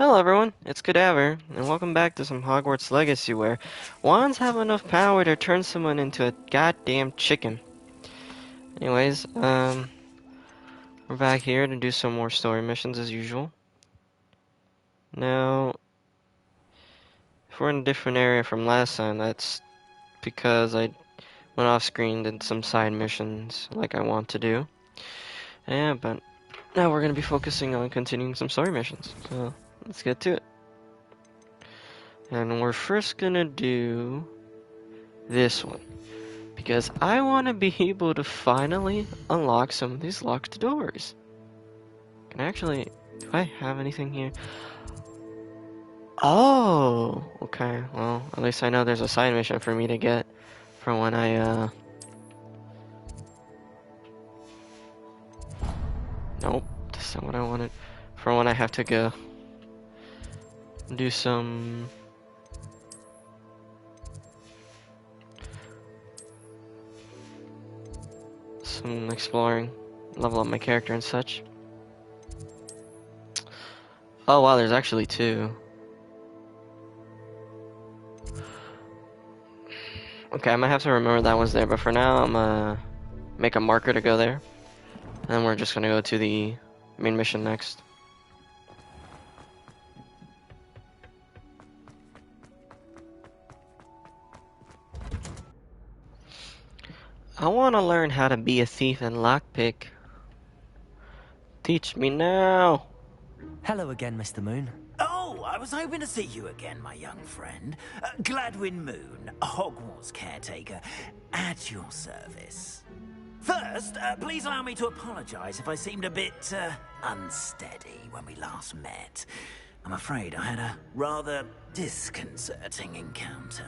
Hello everyone, it's Cadaver, and welcome back to some Hogwarts Legacy where wands have enough power to turn someone into a goddamn chicken. Anyways, we're back here to do some more story missions as usual. Now, if we're in a different area from last time, that's because I went off screen and did some side missions like I want to do. Yeah, but now we're going to be focusing on continuing some story missions, so let's get to it. And we're first gonna do this one, because I want to be able to finally unlock some of these locked doors. Can I actually... do I have anything here? Oh! Okay, well, at least I know there's a side mission for me to get from when I, Nope, that's not what I wanted. For when I have to go do some... exploring, level up my character and such. Oh wow, there's actually two. Okay, I might have to remember that one's there, but for now I'm gonna make a marker to go there. And then we're just gonna go to the main mission next. I wanna learn how to be a thief and lockpick. Teach me now! Hello again, Mr. Moon. Oh, I was hoping to see you again, my young friend. Gladwin Moon, Hogwarts caretaker, at your service. First, please allow me to apologize if I seemed a bit, unsteady when we last met. I'm afraid I had a rather disconcerting encounter.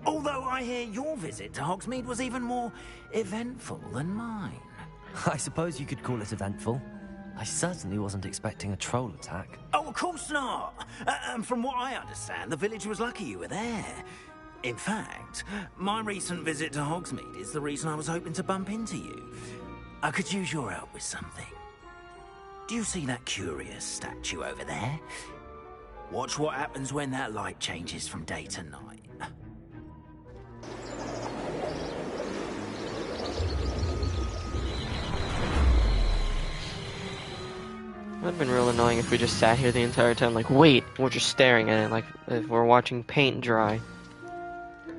Although I hear your visit to Hogsmeade was even more eventful than mine. I suppose you could call it eventful. I certainly wasn't expecting a troll attack. Oh, of course not. And from what I understand, the village was lucky you were there. In fact, my recent visit to Hogsmeade is the reason I was hoping to bump into you. I could use your help with something. Do you see that curious statue over there? Watch what happens when that light changes from day to night. It would have been real annoying if we just sat here the entire time, like, wait, we're just staring at it, like if we're watching paint dry.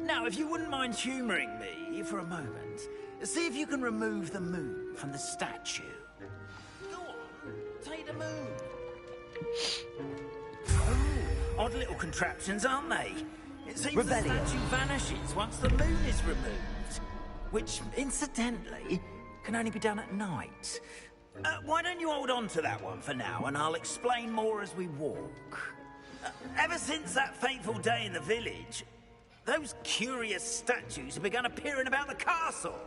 Now, if you wouldn't mind humoring me for a moment, see if you can remove the moon from the statue. Go on, take the moon. Oh, odd little contraptions, aren't they? It seems the statue vanishes once the moon is removed, which, incidentally, can only be done at night. Why don't you hold on to that one for now, and I'll explain more as we walk. Ever since that fateful day in the village, those curious statues have begun appearing about the castle.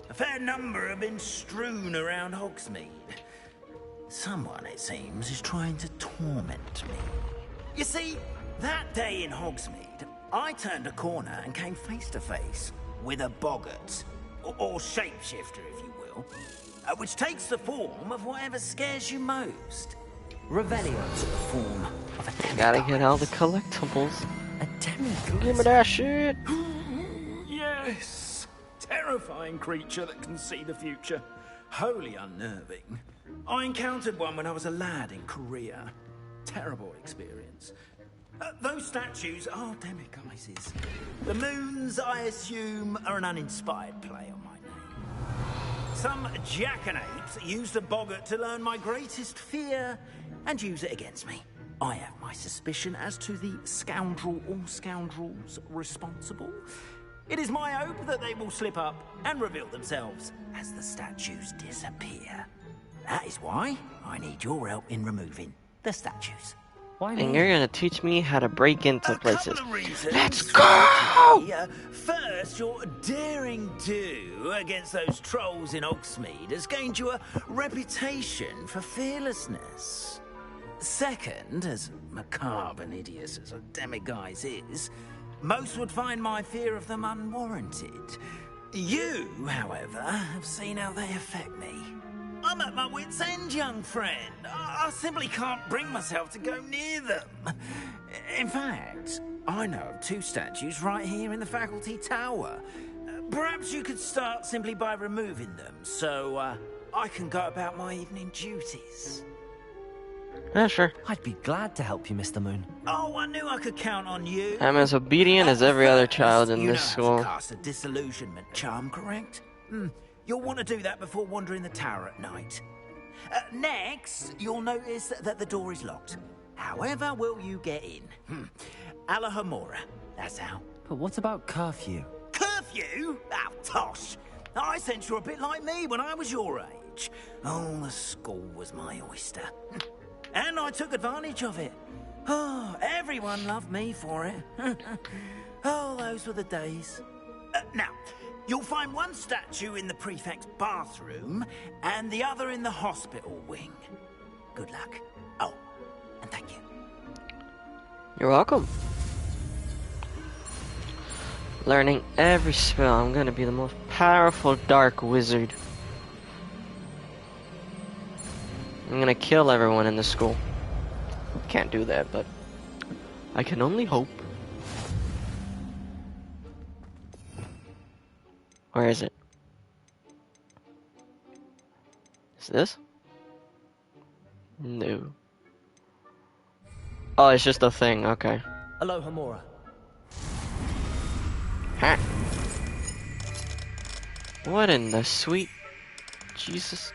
A fair number have been strewn around Hogsmeade. Someone, it seems, is trying to torment me. You see, that day in Hogsmeade, I turned a corner and came face to face with a boggart, or shapeshifter, if you will. Which takes the form of whatever scares you most. Revelio took the form of a demigod. Gotta get all the collectibles. A demigod? Give me that shit! Yes! Terrifying creature that can see the future. Wholly unnerving. I encountered one when I was a lad in Korea. Terrible experience. Those statues are demiguises. The moons, I assume, are an uninspired play on my name. Some jackanapes used a boggart to learn my greatest fear and use it against me. I have my suspicion as to the scoundrel or scoundrels responsible. It is my hope that they will slip up and reveal themselves as the statues disappear. That is why I need your help in removing the statues. Why And me? you're gonna teach me how to break into places. Couple of reasons. Let's go! First, your daring do against those trolls in Hogsmeade has gained you a reputation for fearlessness. Second, as macabre and hideous as a demiguise is, most would find my fear of them unwarranted. You, however, have seen how they affect me. I'm at my wit's end, young friend. I simply can't bring myself to go near them. In fact, I know of 2 statues right here in the faculty tower. Perhaps you could start simply by removing them, so I can go about my evening duties. Yeah, sure. I'd be glad to help you, Mr. Moon. Oh, I knew I could count on you. I'm as obedient as every other child in You this know how school. to cast a disillusionment charm, correct? You'll want to do that before wandering the tower at night. Next, you'll notice that the door is locked. However will you get in? Alahomora, that's how. But what about curfew? Curfew? Oh, tosh. I sense you're a bit like me when I was your age. Oh, the school was my oyster. And I took advantage of it. Oh, everyone loved me for it. Oh, those were the days. Now, you'll find one statue in the prefect's bathroom and the other in the hospital wing. Good luck. Oh, and thank you. You're welcome. Learning every spell. I'm gonna be the most powerful dark wizard. I'm gonna kill everyone in the school. Can't do that, but I can only hope. Where is it? Is this? No. Oh, it's just a thing. Okay. Alohomora. Ha. What in the sweet Jesus?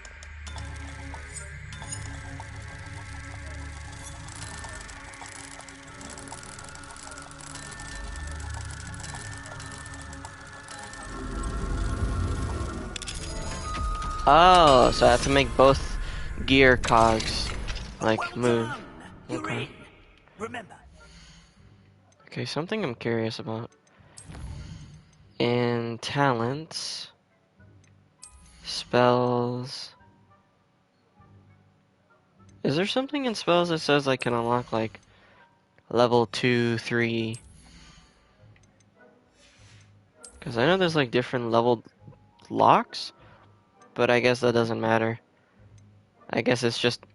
Oh, so I have to make both gear cogs like move. Done. You're Okay. in. Remember, Okay, something I'm curious about. In talents, spells. Is there something in spells that says I can unlock like level 2, 3? Because I know there's like different level locks, but I guess that doesn't matter. I guess it's just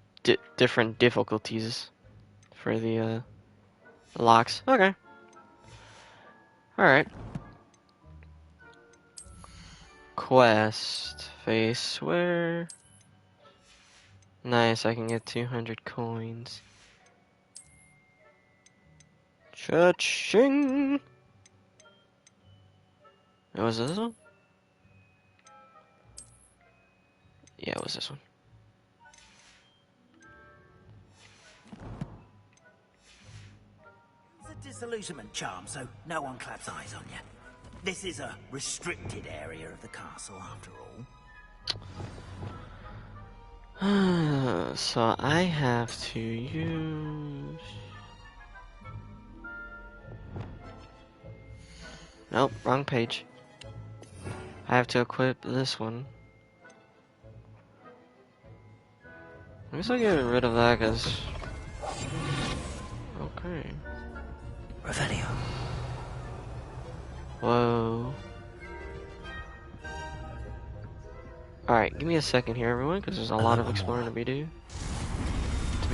different difficulties for the locks. Okay. Alright. Quest. Face where? Nice, I can get 200 coins. Cha-ching! Oh, was this one? Yeah, it was this one. it's a disillusionment charm, so no one claps eyes on you. This is a restricted area of the castle, after all. So I have to use... Nope, wrong page. I have to equip this one. I guess I'll get rid of that because... Okay. Revelio. Whoa. Alright, give me a second here, everyone, because there's a lot of exploring to be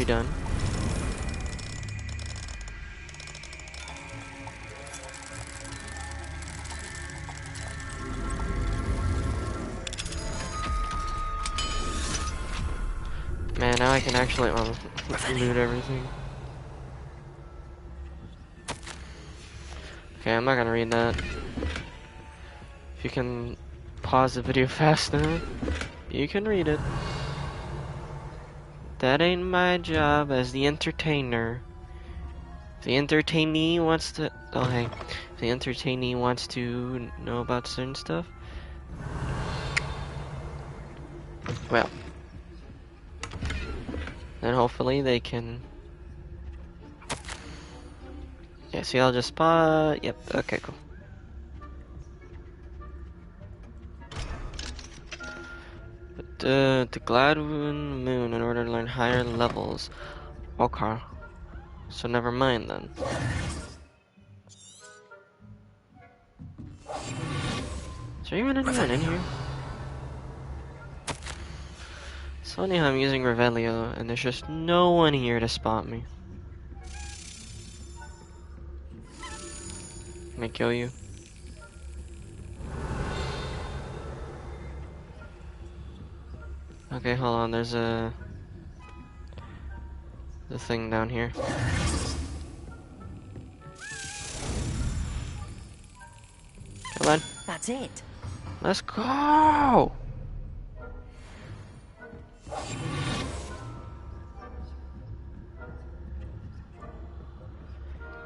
done. Man, now I can actually loot everything. Okay, I'm not gonna read that. If you can pause the video fast enough, you can read it. That ain't my job as the entertainer. If the entertainee wants to... Oh, hey. If the entertainee wants to know about certain stuff... Well... Then hopefully they can... Yeah, see, I'll just spot... Yep, okay, cool. The Gladwin Moon in order to learn higher levels. Okay. So never mind then. Is there even anyone in here? It's funny how I'm using Revelio and there's just no one here to spot me. Can I kill you? Okay, hold on, there's a thing down here. Come on. That's it. Let's go!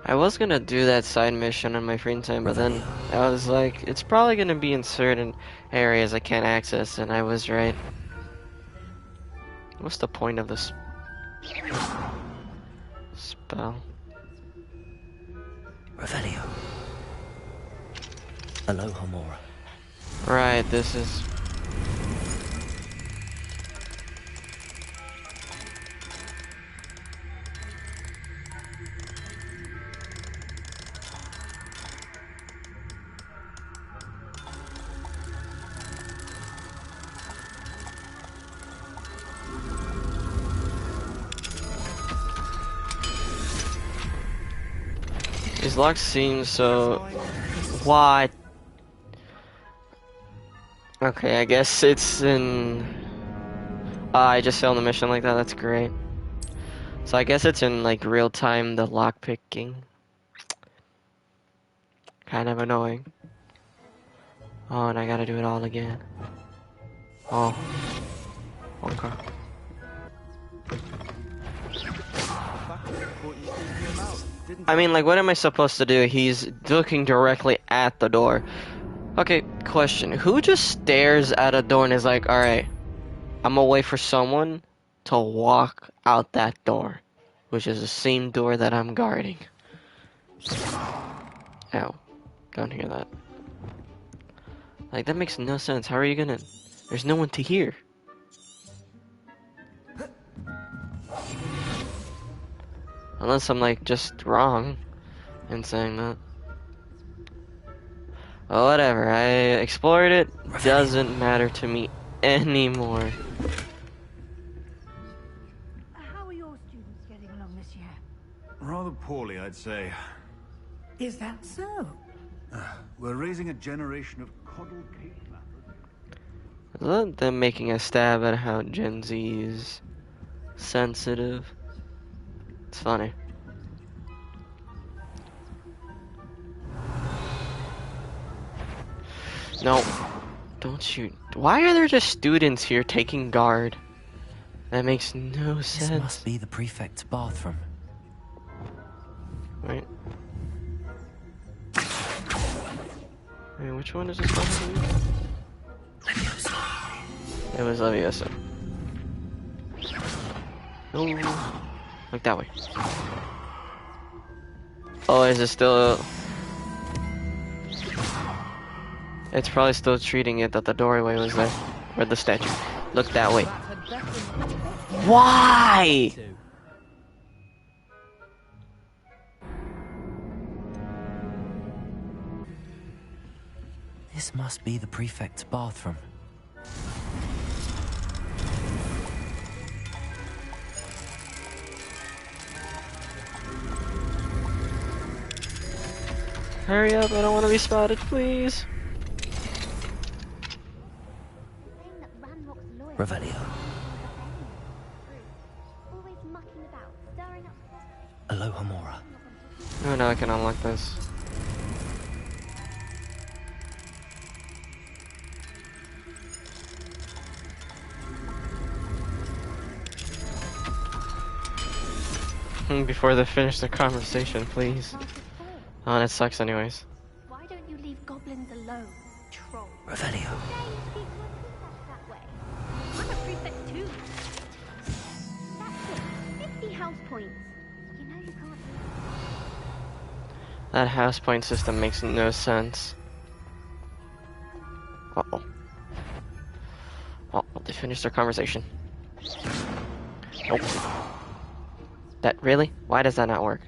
I was gonna do that side mission on my free time, but then I was like, it's probably gonna be in certain areas I can't access, and I was right. What's the point of this spell? Revelio. Aloha Mora. Right, this is... These locks seem so... What? Okay, I guess it's in... I just failed the mission like that, that's great. So I guess it's in like real time, the lock picking. Kind of annoying. Oh, and I gotta do it all again. Oh. Okay. I mean, like, what am I supposed to do? He's looking directly at the door. Okay, question. Who just stares at a door and is like, alright, I'm gonna wait for someone to walk out that door, which is the same door that I'm guarding. Ow. Don't hear that. Like, that makes no sense. How are you gonna... There's no one to hear. Unless I'm, like, just wrong in saying that. Well, whatever. I explored it. Doesn't matter to me anymore. How are your students getting along this year? Rather poorly, I'd say. Is that so? We're raising a generation of coddled cake flappers. I love them making a stab at how Gen Z is sensitive. It's funny. No, don't shoot. Why are there just students here taking guard? That makes no sense. This must be the prefect's bathroom. Wait. Wait, which one is this supposed to be? It was Leviosa. No. Look that way. Oh, is it still... It's probably still treating it that the doorway was there. Or the statue. Look that way. Why? This must be the prefect's bathroom. Hurry up, I don't want to be spotted, please. Revelio. Aloha Mora. Oh, now I can unlock this. Before they finish the conversation, please. Oh, that sucks anyways. Why don't you leave goblins alone, troll? Revelio. That way. I'm a prefect too. That's it. 50 house points. You know you can't. That house point system makes no sense. Uh-oh. Oh, they finished their conversation. Nope. That, really? Why does that not work?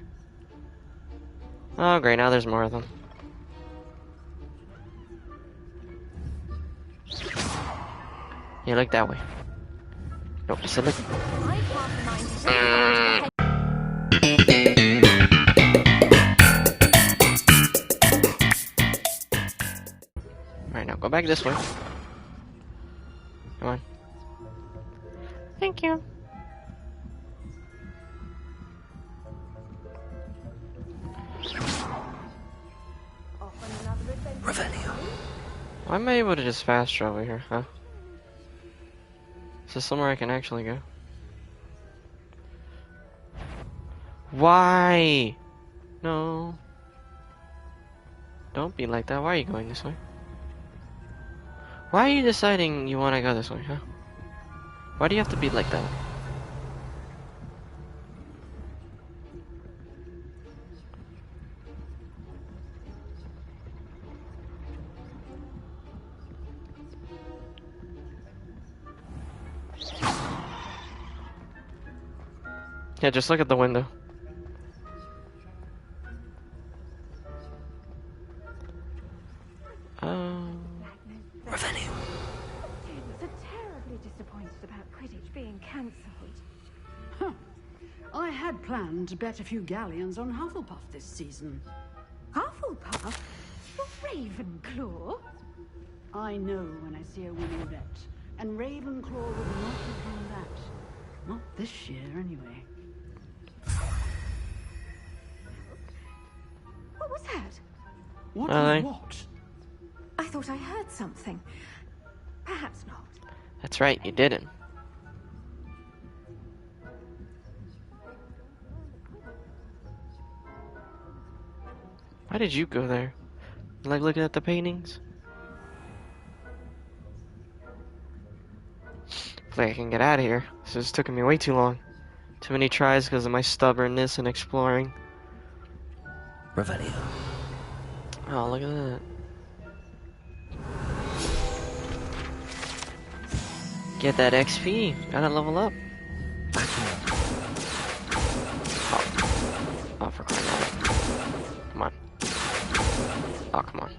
Oh, great, now there's more of them. Yeah, look that way. Nope, silly. I can't remind you to go to the Alright, now go back this way. Come on. Thank you. Revelio. Why am I able to just fast travel here, huh? Is this somewhere I can actually go? Why? No. Don't be like that. Why are you going this way? Why are you deciding you want to go this way, huh? Why do you have to be like that? Yeah, just look at the window. Revelio. Students are terribly disappointed about Quidditch being cancelled. I had planned to bet a few galleons on Hufflepuff this season. Hufflepuff? For Ravenclaw? I know when I see a winning bet, and Ravenclaw would not have done that. Not this year, anyway. What was that? What Really? was what? I thought I heard something. Perhaps not. That's right, you didn't. Why did you go there? You like looking at the paintings? Hopefully I can get out of here. This is taking me way too long. Too many tries because of my stubbornness in exploring. Revelio. Oh, look at that. Get that XP. Gotta level up. Oh, for crying out loud. Come on. Oh, come on.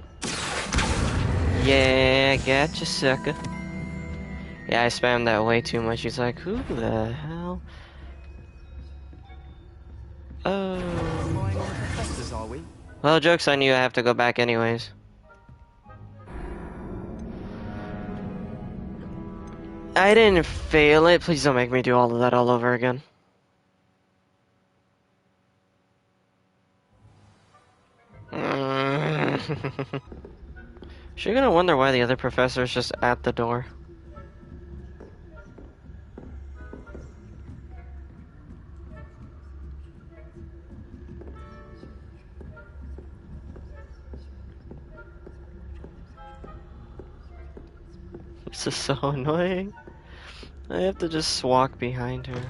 Yeah, gotcha, sucker. Yeah, I spammed that way too much. He's like, who the hell? Oh. Relying on the professors, are we? Well, joke's on you, I have to go back anyways. I didn't fail it. Please don't make me do all of that all over again. You're gonna wonder why the other professor is just at the door. This is so annoying. I have to just walk behind her.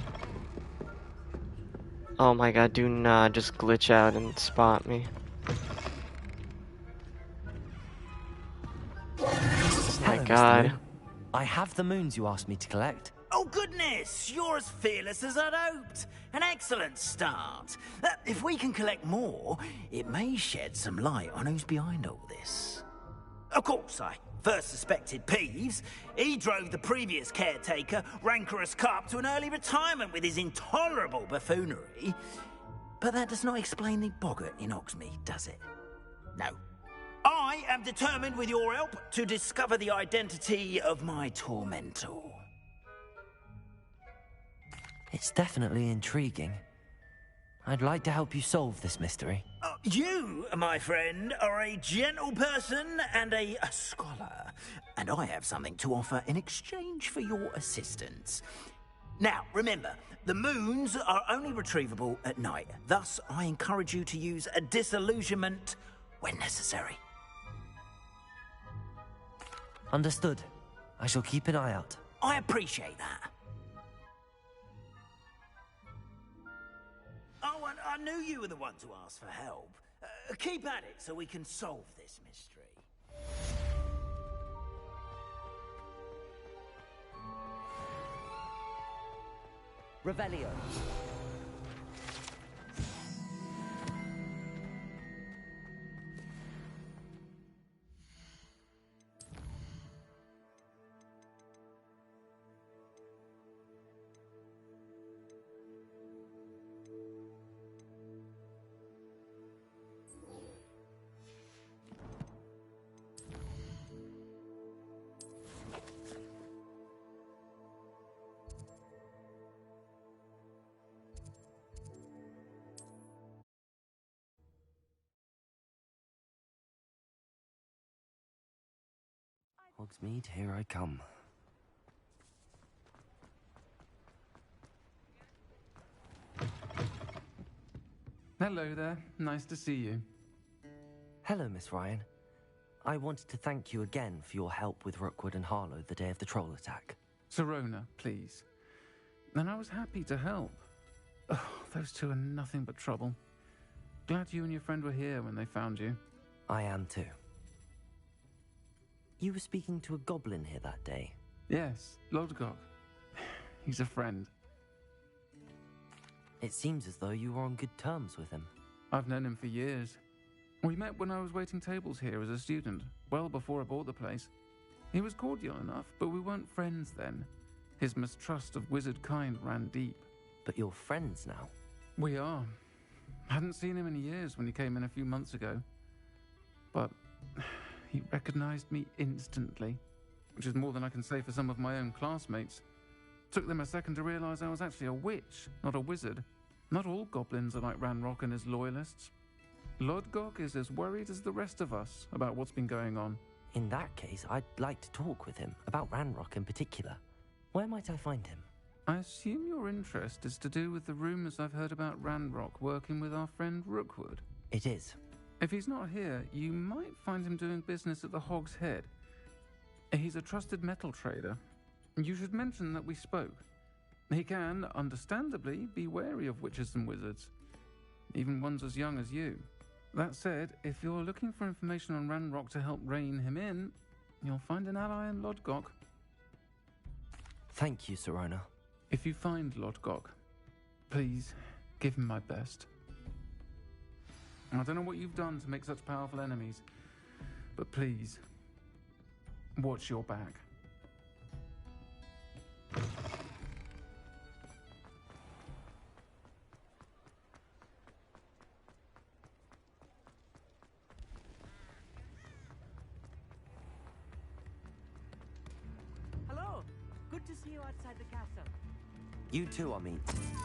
Oh my god, do not just glitch out and spot me. Oh my Hello, Mr. god. Moon. I have the moons you asked me to collect. Oh, goodness! You're as fearless as I'd hoped. An excellent start. If we can collect more, it may shed some light on who's behind all this. Of course, I first suspected Peeves. He drove the previous caretaker, Rancorous Carp, to an early retirement with his intolerable buffoonery. But that does not explain the boggart in Hogsmeade, does it? No. I am determined, with your help, to discover the identity of my tormentor. It's definitely intriguing. I'd like to help you solve this mystery. You, my friend, are a gentle person and a scholar, and I have something to offer in exchange for your assistance. Now, remember, the moons are only retrievable at night. Thus, I encourage you to use a disillusionment when necessary. Understood. I shall keep an eye out. I appreciate that. Oh, and I knew you were the one to ask for help. Keep at it so we can solve this mystery. Revelio. Hogsmeade, here I come. Hello there. Nice to see you. Hello, Miss Ryan. I wanted to thank you again for your help with Rookwood and Harlow the day of the troll attack. Sirona, please. And I was happy to help. Oh, those two are nothing but trouble. Glad you and your friend were here when they found you. I am too. You were speaking to a goblin here that day. Yes, Lodgok. He's a friend. It seems as though you were on good terms with him. I've known him for years. We met when I was waiting tables here as a student, well before I bought the place. He was cordial enough, but we weren't friends then. His mistrust of wizard kind ran deep. But you're friends now. We are. Hadn't seen him in years when he came in a few months ago. But he recognized me instantly, which is more than I can say for some of my own classmates. Took them a second to realize I was actually a witch, not a wizard. Not all goblins are like Ranrock and his loyalists. Lodgok is as worried as the rest of us about what's been going on. In that case, I'd like to talk with him, about Ranrock in particular. Where might I find him? I assume your interest is to do with the rumors I've heard about Ranrock working with our friend Rookwood. It is. If he's not here, you might find him doing business at the Hog's Head. He's a trusted metal trader. You should mention that we spoke. He can, understandably, be wary of witches and wizards, even ones as young as you. That said, if you're looking for information on Ranrock to help rein him in, you'll find an ally in Lodgok. Thank you, Sirona. If you find Lodgok, please give him my best. I don't know what you've done to make such powerful enemies, but please, watch your back. Hello. Good to see you outside the castle. You too, Amit.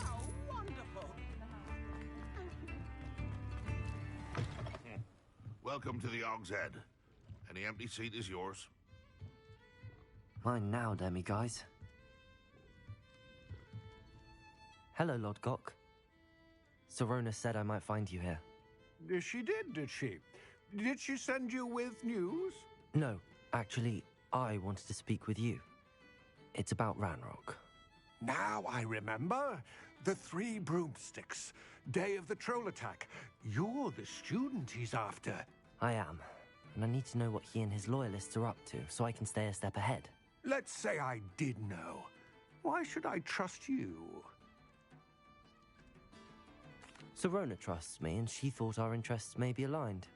Oh, wonderful. Welcome to the Hog's Head. Any empty seat is yours. Mine now, guys. Hello, Lodgok. Sirona said I might find you here. She did she? Did she send you with news? No, actually, I wanted to speak with you. It's about Ranrock. Now I remember. The 3 broomsticks. Day of the troll attack. You're the student he's after. I am, and I need to know what he and his loyalists are up to so I can stay a step ahead. Let's say I did know. Why should I trust you? Sirona trusts me, and she thought our interests may be aligned.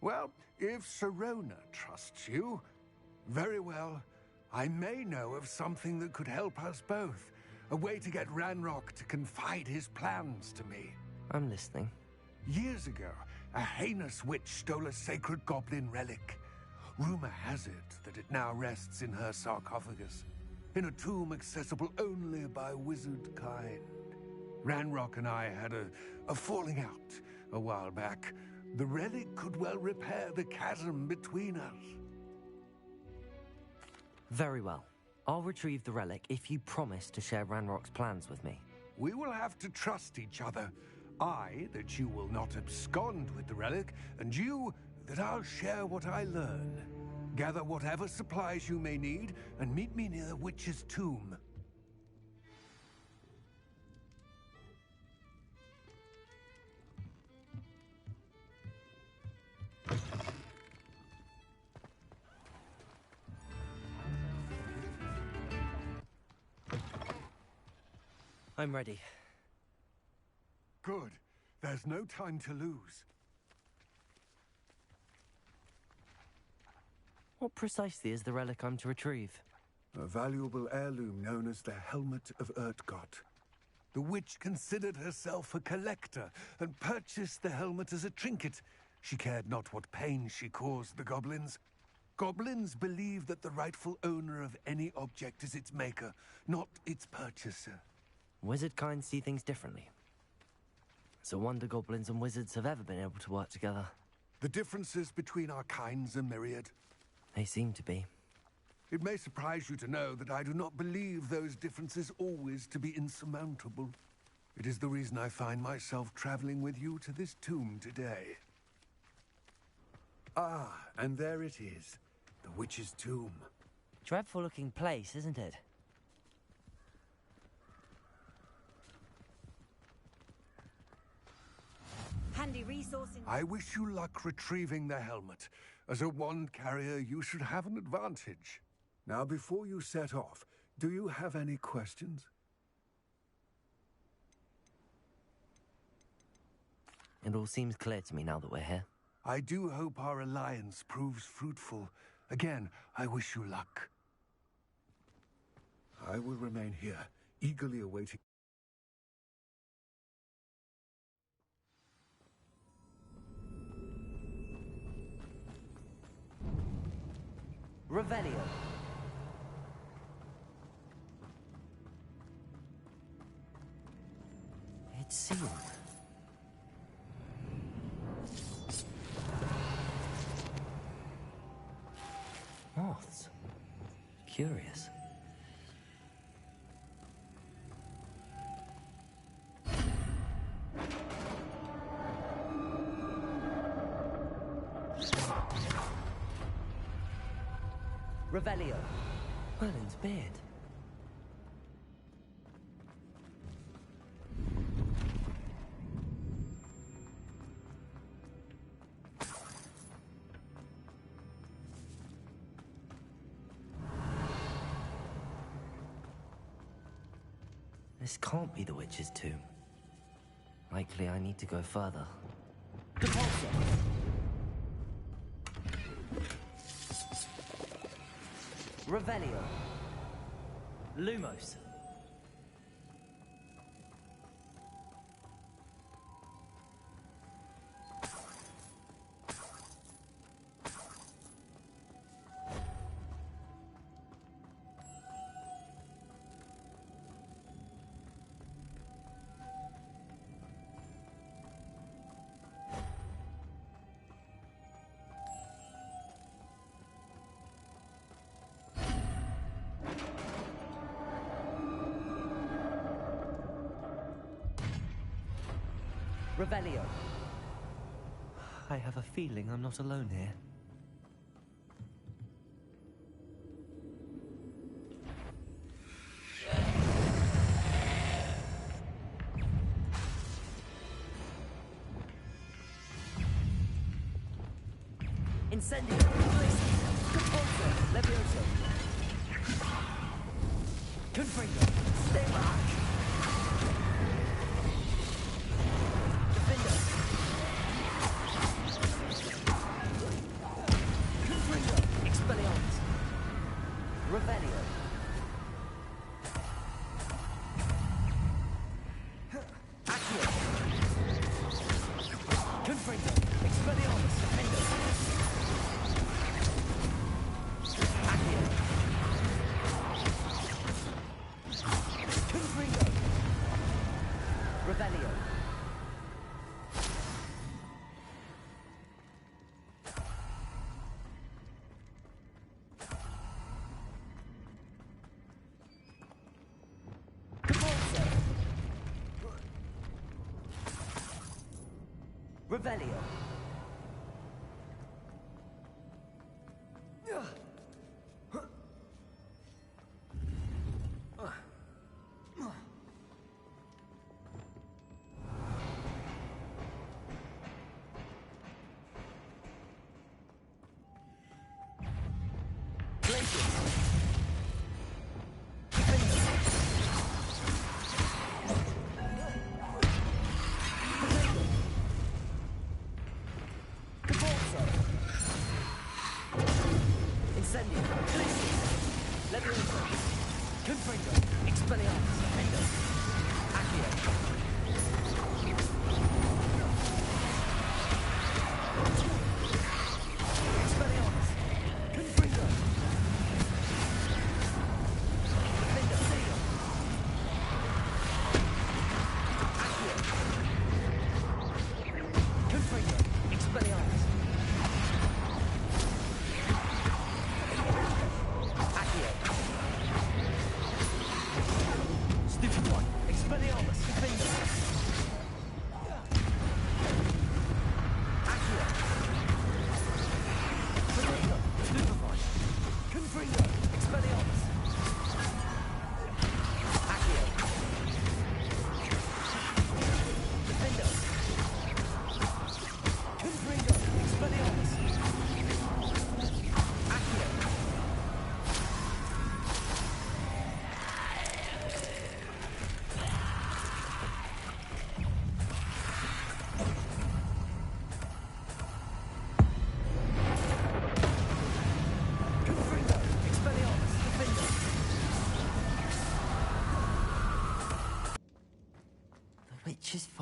Well, if Sirona trusts you, very well. I may know of something that could help us both. A way to get Ranrock to confide his plans to me. I'm listening. Years ago, a heinous witch stole a sacred goblin relic. Rumor has it that it now rests in her sarcophagus, in a tomb accessible only by wizard kind. Ranrock and I had a falling out a while back. The relic could well repair the chasm between us. Very well. I'll retrieve the relic if you promise to share Ranrock's plans with me. We will have to trust each other. I, that you will not abscond with the relic, and you, that I'll share what I learn. Gather whatever supplies you may need, and meet me near the witch's tomb. I'm ready. Good. There's no time to lose. What precisely is the relic I'm to retrieve? A valuable heirloom known as the Helmet of Urtgott. The witch considered herself a collector and purchased the helmet as a trinket. She cared not what pain she caused the goblins. Goblins believe that the rightful owner of any object is its maker, not its purchaser. Wizard kind see things differently. It's a wonder goblins and wizards have ever been able to work together. The differences between our kinds are myriad. They seem to be. It may surprise you to know that I do not believe those differences always to be insurmountable. It is the reason I find myself traveling with you to this tomb today. Ah, and there it is. The witch's tomb. Dreadful looking place, isn't it? Handy resource in... I wish you luck retrieving the helmet. As a wand carrier, you should have an advantage. Now, before you set off, do you have any questions? It all seems clear to me now that we're here. I do hope our alliance proves fruitful. Again, I wish you luck. I will remain here, eagerly awaiting... Revelio. It's sealed. Moths. Curious. Revelio. Merlin's beard. This can't be the witch's tomb. Likely I need to go further. Depulso! Revelio. Lumos. Revelio. I have a feeling I'm not alone here. Incendio. Depulso. Levioso. Confringo. Stay back. Revelio.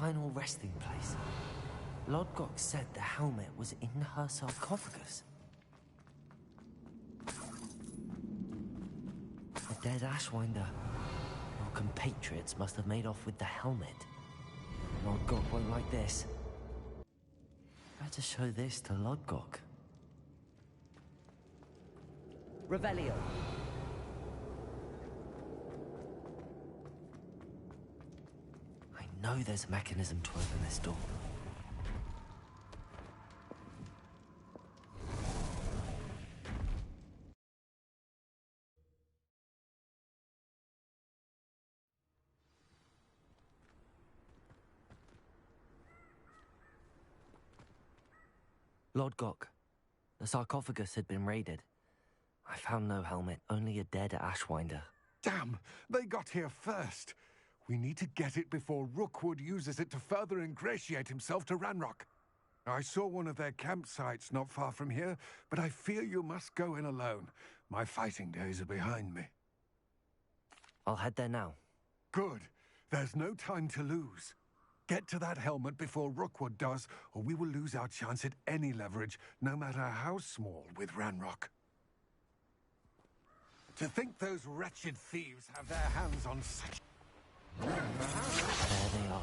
final resting place. Lodgok said the helmet was in her sarcophagus. The dead Ashwinder. Your compatriots must have made off with the helmet. Lodgok won't like this. Better show this to Lodgok. Revelio. I know there's a mechanism to open this door. Lodgok, the sarcophagus had been raided. I found no helmet, only a dead Ashwinder. Damn! They got here first. We need to get it before Rookwood uses it to further ingratiate himself to Ranrock. I saw one of their campsites not far from here, but I fear you must go in alone. My fighting days are behind me. I'll head there now. Good. There's no time to lose. Get to that helmet before Rookwood does, or we will lose our chance at any leverage, no matter how small, with Ranrock. To think those wretched thieves have their hands on such... There they are.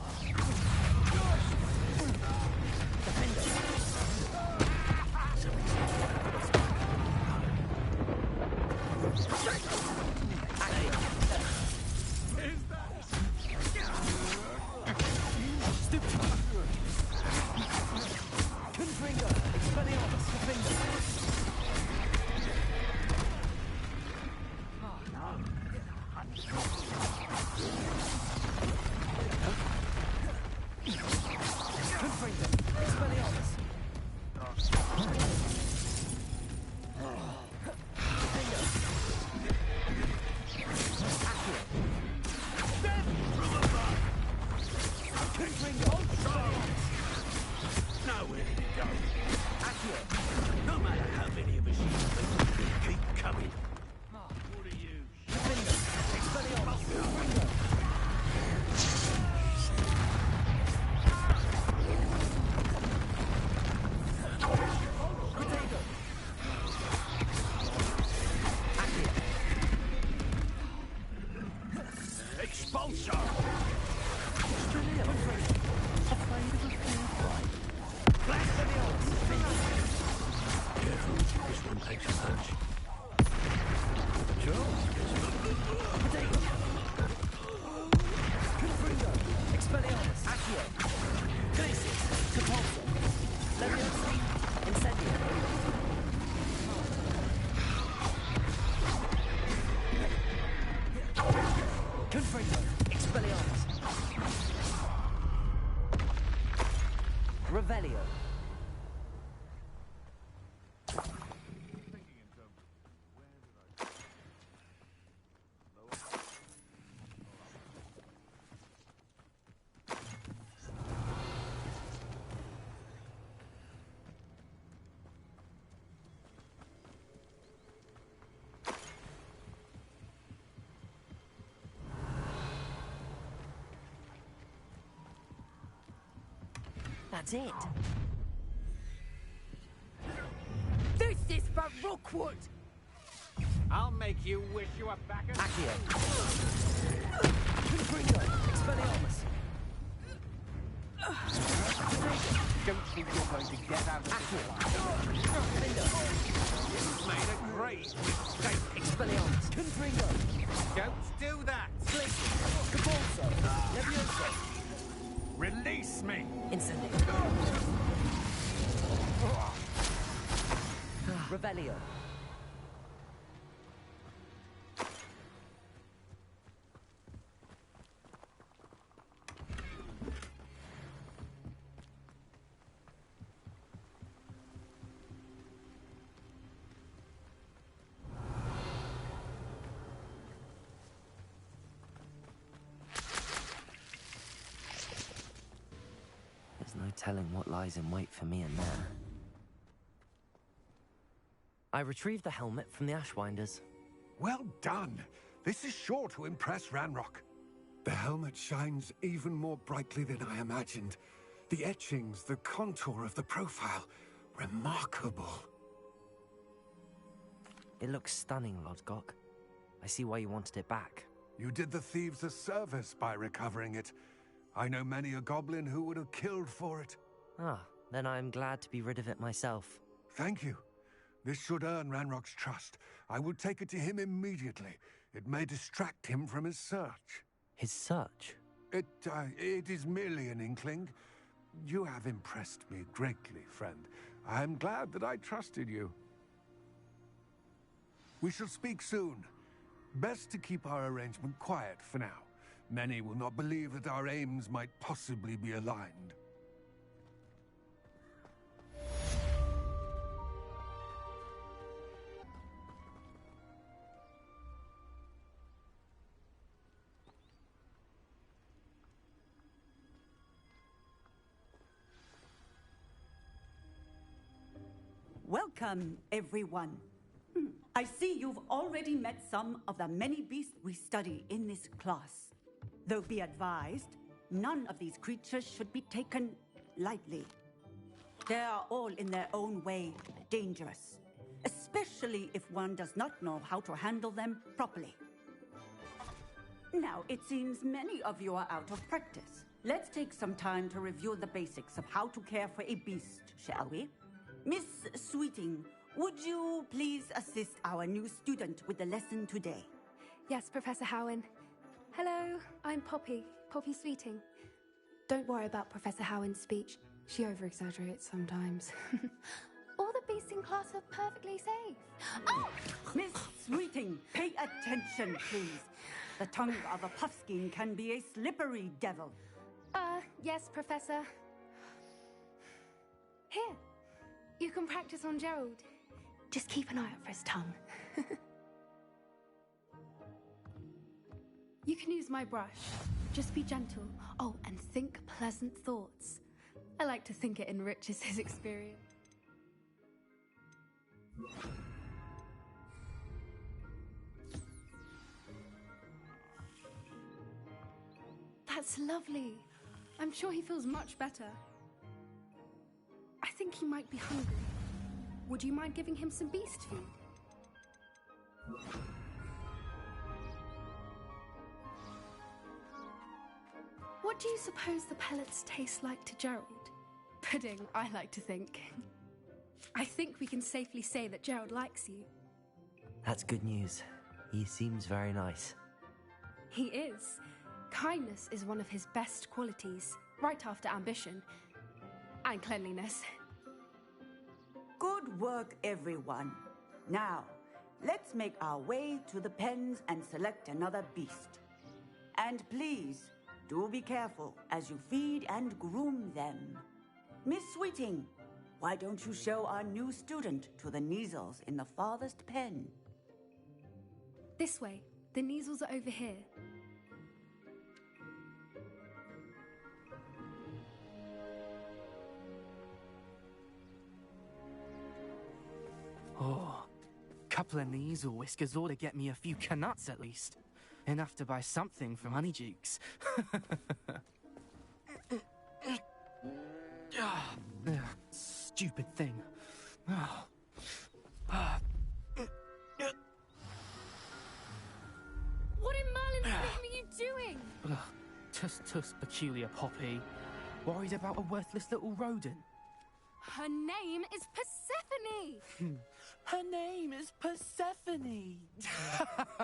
Revelio. That's it. This is for Rookwood! I'll make you wish you were back at... Accio. Confringo. Expelliarmus. Don't think you're going to get out of this. You've made a great mistake. Expelliarmus. Confringo. Don't do that. Capulso. Levioso. Release me. Incendio. Revelio. There's no telling what lies in wait for me in there. I retrieved the helmet from the Ashwinders. Well done. This is sure to impress Ranrock. The helmet shines even more brightly than I imagined. The etchings, the contour of the profile, remarkable. It looks stunning, Lodgok. I see why you wanted it back. You did the thieves a service by recovering it. I know many a goblin who would have killed for it. Ah, then I'm glad to be rid of it myself. Thank you. This should earn Ranrock's trust. I will take it to him immediately. It may distract him from his search. His search? It is merely an inkling. You have impressed me greatly, friend. I am glad that I trusted you. We shall speak soon. Best to keep our arrangement quiet for now. Many will not believe that our aims might possibly be aligned. Welcome, everyone. I see you've already met some of the many beasts we study in this class. Though be advised, none of these creatures should be taken lightly. They are all in their own way dangerous, especially if one does not know how to handle them properly. Now, it seems many of you are out of practice. Let's take some time to review the basics of how to care for a beast, shall we? Miss Sweeting, would you please assist our new student with the lesson today? Yes, Professor Howen. Hello, I'm Poppy Sweeting. Don't worry about Professor Howen's speech. She over-exaggerates sometimes. All the beasts in class are perfectly safe. Oh! Miss Sweeting, pay attention, please. The tongue of a puffskein can be a slippery devil. Yes, Professor. Here, you can practice on Gerald. Just keep an eye out for his tongue. You can use my brush. Just be gentle. Oh, and think pleasant thoughts. I like to think it enriches his experience. That's lovely. I'm sure he feels much better. I think he might be hungry. Would you mind giving him some beast food? What do you suppose the pellets taste like to Gerald? Pudding, I like to think. I think we can safely say that Gerald likes you. That's good news. He seems very nice. He is. Kindness is one of his best qualities, right after ambition. And cleanliness. Good work, everyone. Now, let's make our way to the pens and select another beast. And please, do be careful as you feed and groom them. Miss Sweeting, why don't you show our new student to the Neasels in the farthest pen? This way. The Neasels are over here. Oh, couple of Neasel whiskers ought to get me a few canuts at least. Enough to buy something from Honeydukes. Stupid thing. What in Merlin's name are you doing? Tuss, peculiar Poppy. Worried about a worthless little rodent? Her name is Persephone! Her name is Persephone!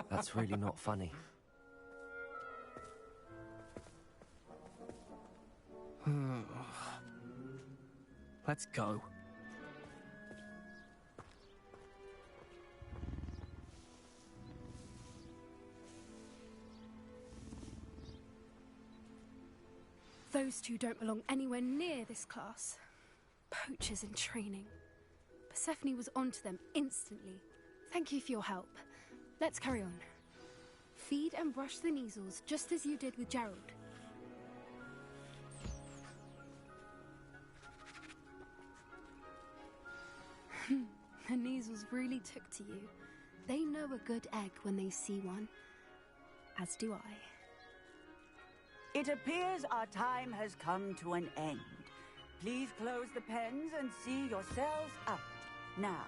That's really not funny. Let's go. Those two don't belong anywhere near this class. Poachers in training. Persephone was onto them instantly. Thank you for your help. Let's carry on. Feed and brush the Neasels just as you did with Gerald. The Neasels really took to you. They know a good egg when they see one. As do I. It appears our time has come to an end. Please close the pens and see yourselves out. Now,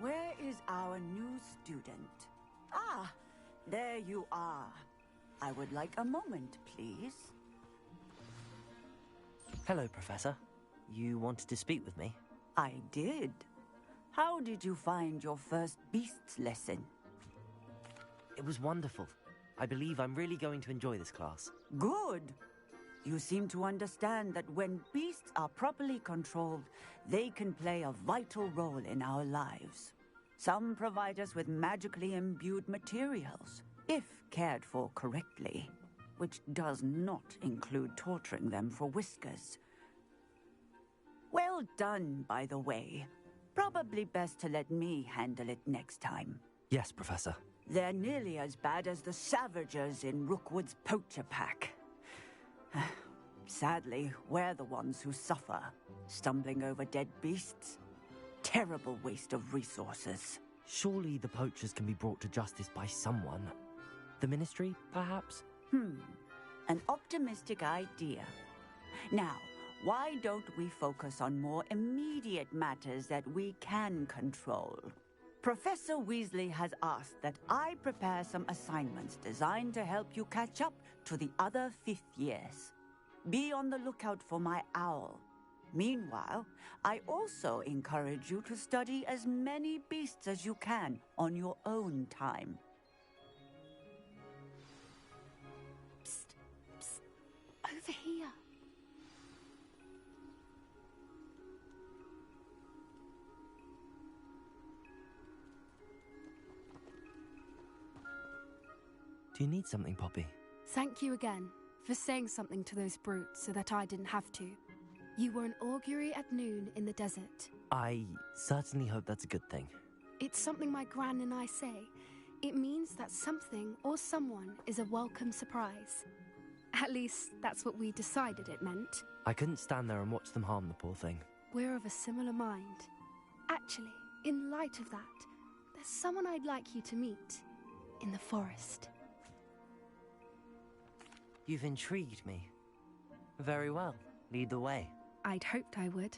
where is our new student? Ah, there you are. I would like a moment, please. Hello, Professor. You wanted to speak with me? I did. How did you find your first beasts lesson? It was wonderful. I believe I'm really going to enjoy this class. Good. You seem to understand that when beasts are properly controlled, they can play a vital role in our lives. Some provide us with magically imbued materials, if cared for correctly, which does not include torturing them for whiskers. Well done, by the way. Probably best to let me handle it next time. Yes, Professor. They're nearly as bad as the Savagers in Rookwood's poacher pack. Sadly, we're the ones who suffer, stumbling over dead beasts. Terrible waste of resources. Surely the poachers can be brought to justice by someone. The Ministry, perhaps? An optimistic idea. Now, why don't we focus on more immediate matters that we can control? Professor Weasley has asked that I prepare some assignments designed to help you catch up to the other 5th years. Be on the lookout for my owl. Meanwhile, I also encourage you to study as many beasts as you can on your own time. Psst, psst, over here. Do you need something, Poppy? Thank you again for saying something to those brutes so that I didn't have to. You were an augury at noon in the desert. I certainly hope that's a good thing. It's something my gran and I say. It means that something or someone is a welcome surprise. At least, that's what we decided it meant. I couldn't stand there and watch them harm the poor thing. We're of a similar mind. Actually, in light of that, there's someone I'd like you to meet in the forest. You've intrigued me. Very well. Lead the way. I'd hoped I would.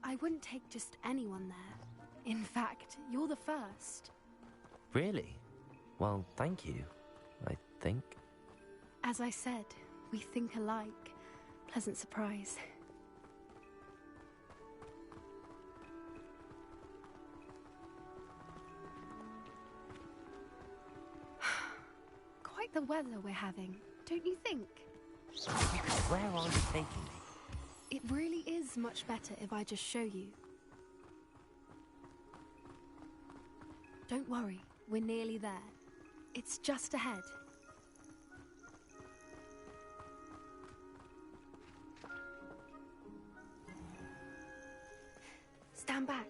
I wouldn't take just anyone there. In fact, you're the first. Really? Well, thank you, I think. As I said, we think alike. Pleasant surprise. Quite the weather we're having, don't you think? Where are you taking me? It really is much better if I just show you. Don't worry, we're nearly there. It's just ahead. Stand back.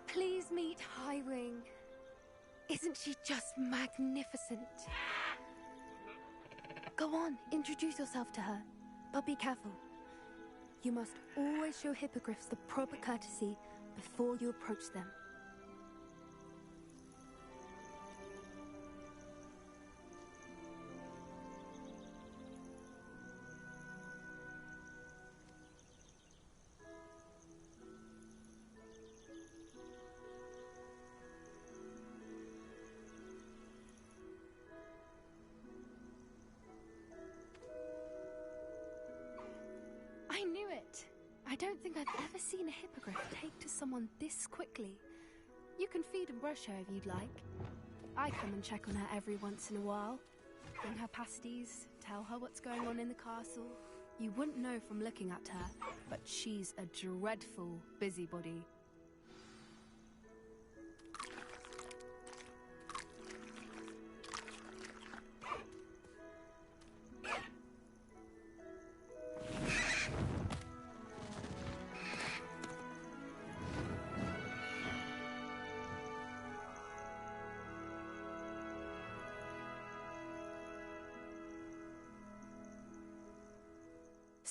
Please meet Highwing. Isn't she just magnificent? Go on, introduce yourself to her. But be careful. You must always show hippogriffs the proper courtesy before you approach them. I knew it! I don't think I've ever seen a hippogriff take to someone this quickly. You can feed and brush her if you'd like. I come and check on her every once in a while. Bring her pasties, tell her what's going on in the castle. You wouldn't know from looking at her, but she's a dreadful busybody.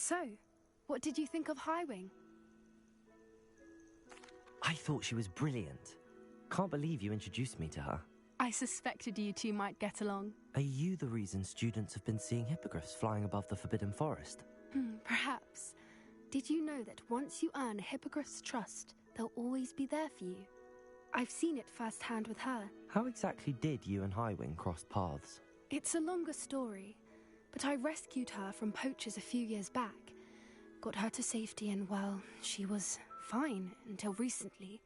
So, what did you think of Highwing? I thought she was brilliant. Can't believe you introduced me to her. I suspected you two might get along. Are you the reason students have been seeing hippogriffs flying above the Forbidden Forest? Perhaps. Did you know that once you earn a hippogriff's trust, they'll always be there for you? I've seen it firsthand with her. How exactly did you and Highwing cross paths? It's a longer story, but I rescued her from poachers a few years back. Got her to safety and, well, she was fine until recently.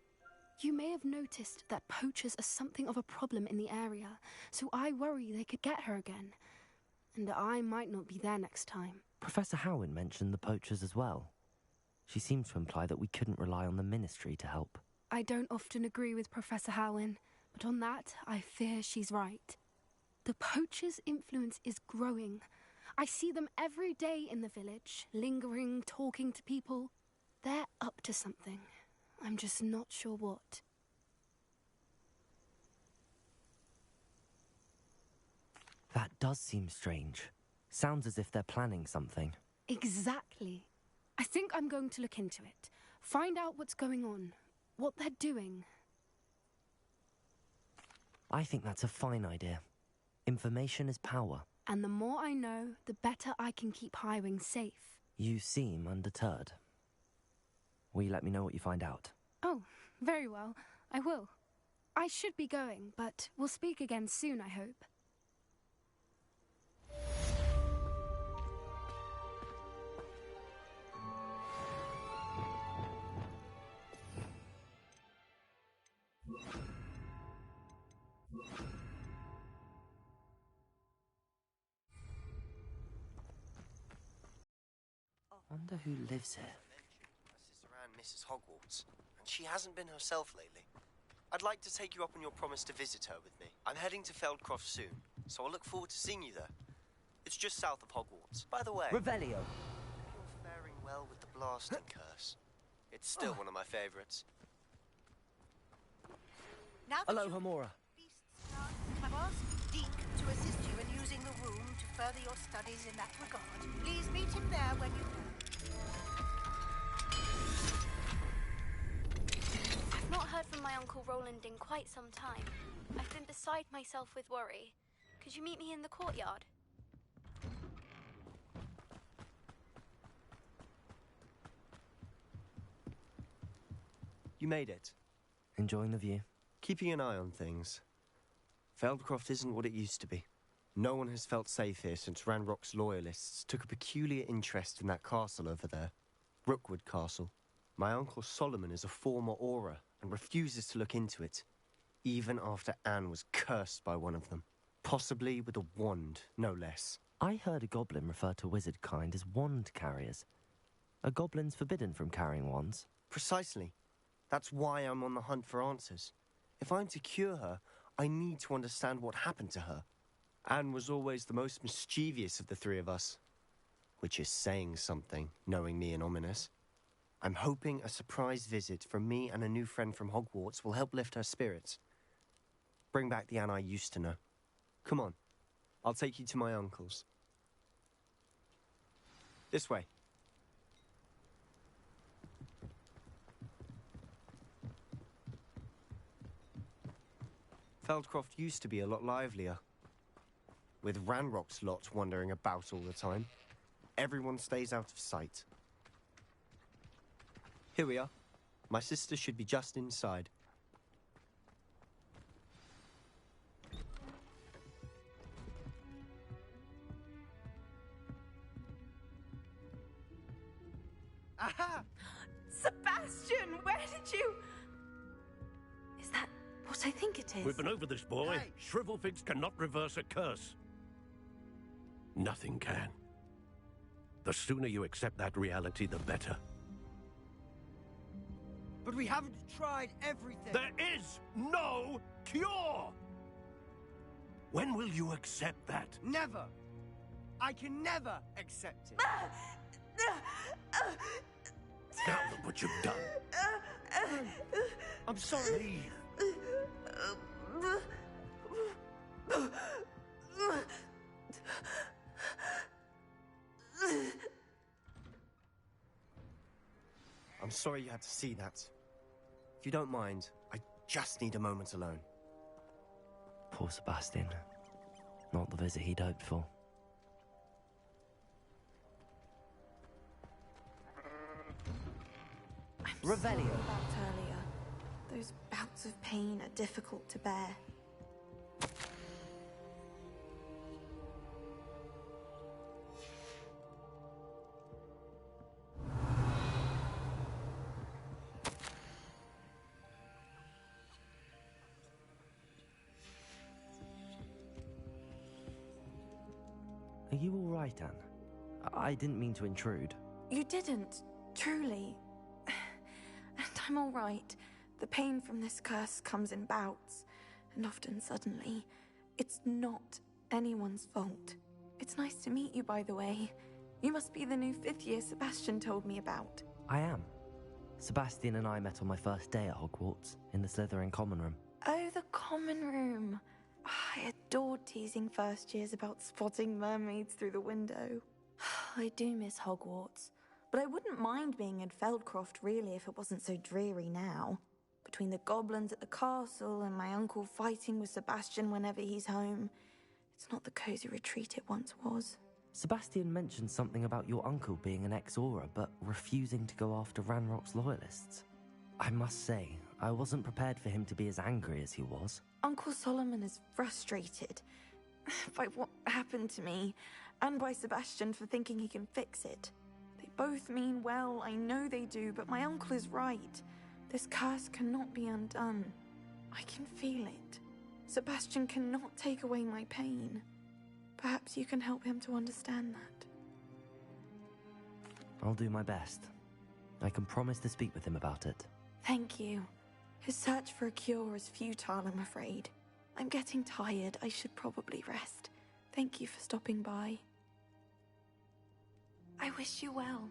You may have noticed that poachers are something of a problem in the area, so I worry they could get her again. And I might not be there next time. Professor Howin mentioned the poachers as well. She seemed to imply that we couldn't rely on the Ministry to help. I don't often agree with Professor Howin, but on that, I fear she's right. The poachers' influence is growing. I see them every day in the village, lingering, talking to people. They're up to something. I'm just not sure what. That does seem strange. Sounds as if they're planning something. Exactly. I think I'm going to look into it. Find out what's going on. What they're doing. I think that's a fine idea. Information is power. And the more I know, the better I can keep Highwing safe. You seem undeterred. Will you let me know what you find out? Oh, very well. I will. I should be going, but we'll speak again soon, I hope. Wonder who lives here. My sister Anne misses Hogwarts, and she hasn't been herself lately. I'd like to take you up on your promise to visit her with me. I'm heading to Feldcroft soon, so I'll look forward to seeing you there. It's just south of Hogwarts. By the way, Revelio. You're faring well with the blasting curse. It's still one of my favorites. Hello, Hamora. I've asked Deke to assist you in using the room to further your studies in that regard. Please meet him there when you... I've not heard from my Uncle Roland in quite some time. I've been beside myself with worry. Could you meet me in the courtyard? You made it. Enjoying the view? Keeping an eye on things. Feldcroft isn't what it used to be. No one has felt safe here since Ranrock's loyalists took a peculiar interest in that castle over there. Rookwood Castle. My Uncle Solomon is a former Auror and refuses to look into it, even after Anne was cursed by one of them. Possibly with a wand, no less. I heard a goblin refer to wizard kind as wand carriers. Are goblins forbidden from carrying wands? Precisely. That's why I'm on the hunt for answers. If I'm to cure her, I need to understand what happened to her. Anne was always the most mischievous of the three of us. Which is saying something, knowing me and Ominous. I'm hoping a surprise visit from me and a new friend from Hogwarts will help lift her spirits. Bring back the Anne I used to know. Come on, I'll take you to my uncle's. This way. Feldcroft used to be a lot livelier. With Ranrock's lot wandering about all the time, everyone stays out of sight. Here we are. My sister should be just inside. Aha! Sebastian, where did you... Is that what I think it is? We've been over this, boy. Hey. Shrivelfigs cannot reverse a curse. Nothing can. The sooner you accept that reality, the better. But we haven't tried everything. There is no cure! When will you accept that? Never. I can never accept it. Now look what you've done. I'm sorry. I'm sorry you had to see that. If you don't mind, I just need a moment alone. Poor Sebastian. Not the visit he'd hoped for. Revelio. Sorry about earlier. Those bouts of pain are difficult to bear. Are you all right, Anne? I didn't mean to intrude. You didn't, truly. And I'm all right. The pain from this curse comes in bouts, and often suddenly. It's not anyone's fault. It's nice to meet you, by the way. You must be the new 5th year Sebastian told me about. I am. Sebastian and I met on my first day at Hogwarts, in the Slytherin common room. Oh, the common room. I adored teasing first years about spotting mermaids through the window. I do miss Hogwarts, but I wouldn't mind being in Feldcroft really if it wasn't so dreary now. Between the goblins at the castle and my uncle fighting with Sebastian whenever he's home, it's not the cozy retreat it once was. Sebastian mentioned something about your uncle being an ex-Auror, but refusing to go after Ranrock's loyalists. I must say, I wasn't prepared for him to be as angry as he was. Uncle Solomon is frustrated by what happened to me, and by Sebastian for thinking he can fix it. They both mean well, I know they do, but my uncle is right. This curse cannot be undone. I can feel it. Sebastian cannot take away my pain. Perhaps you can help him to understand that. I'll do my best. I can promise to speak with him about it. Thank you. His search for a cure is futile, I'm afraid. I'm getting tired. I should probably rest. Thank you for stopping by. I wish you well.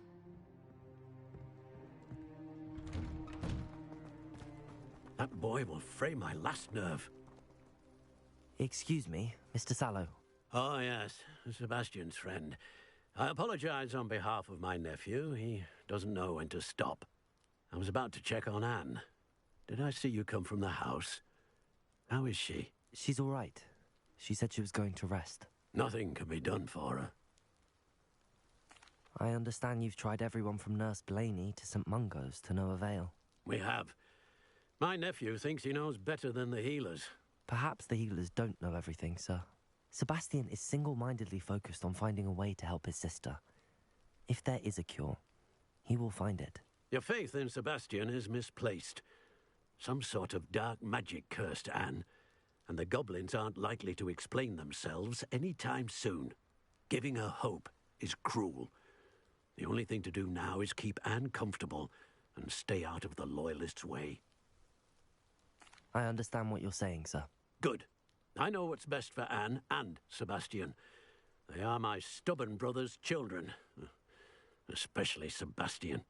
That boy will fray my last nerve. Excuse me, Mr. Sallow. Oh, yes, Sebastian's friend. I apologize on behalf of my nephew. He doesn't know when to stop. I was about to check on Anne. Did I see you come from the house? How is she? She's all right. She said she was going to rest. Nothing can be done for her. I understand you've tried everyone from Nurse Blaney to St. Mungo's to no avail. We have. My nephew thinks he knows better than the healers. Perhaps the healers don't know everything, sir. Sebastian is single-mindedly focused on finding a way to help his sister. If there is a cure, he will find it. Your faith in Sebastian is misplaced. Some sort of dark magic cursed Anne, and the goblins aren't likely to explain themselves any time soon. Giving her hope is cruel. The only thing to do now is keep Anne comfortable and stay out of the Loyalists' way. I understand what you're saying, sir. Good. I know what's best for Anne and Sebastian. They are my stubborn brother's children. Especially Sebastian.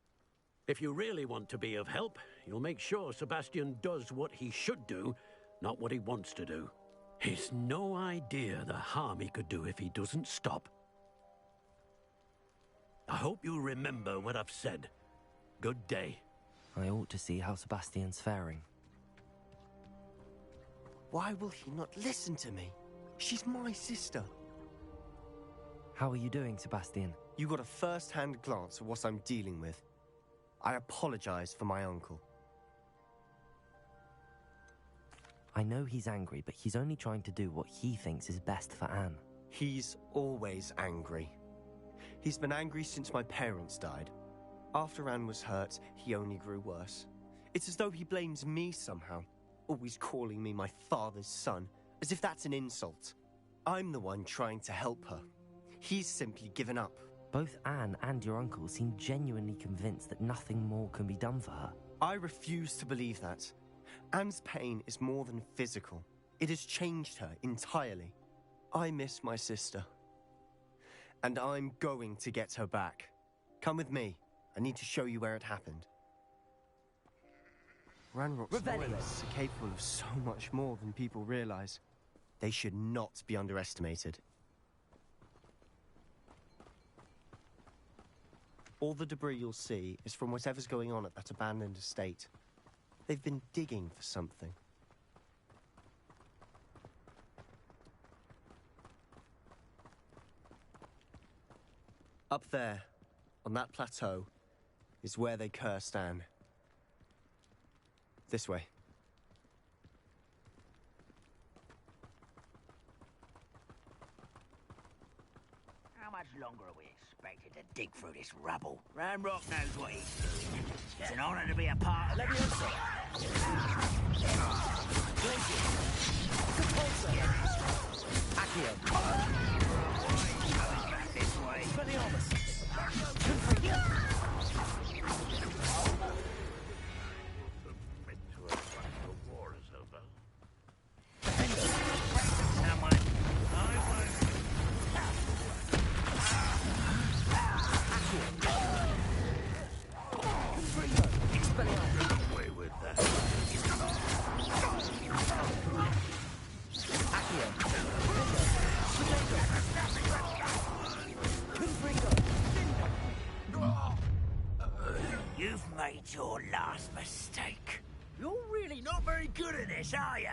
If you really want to be of help, you'll make sure Sebastian does what he should do, not what he wants to do. He's no idea the harm he could do if he doesn't stop. I hope you remember what I've said. Good day. I ought to see how Sebastian's faring. Why will he not listen to me? She's my sister. How are you doing, Sebastian? You got a first-hand glance at what I'm dealing with. I apologize for my uncle. I know he's angry, but he's only trying to do what he thinks is best for Anne. He's always angry. He's been angry since my parents died. After Anne was hurt, he only grew worse. It's as though he blames me somehow, always calling me my father's son, as if that's an insult. I'm the one trying to help her. He's simply given up. Both Anne and your uncle seem genuinely convinced that nothing more can be done for her. I refuse to believe that. Anne's pain is more than physical. It has changed her entirely. I miss my sister. And I'm going to get her back. Come with me. I need to show you where it happened. Ranrock's loyalists are capable of so much more than people realize. They should not be underestimated. All the debris you'll see is from whatever's going on at that abandoned estate. They've been digging for something. Up there, on that plateau, is where they cursed Anne. This way. How much longer are we expected to dig through this rubble? Ramrock knows what he's doing. It's an honor to be a part of Leviosa. This way. War is over. Away with that. You've made your last mistake. You're really not very good at this, are you?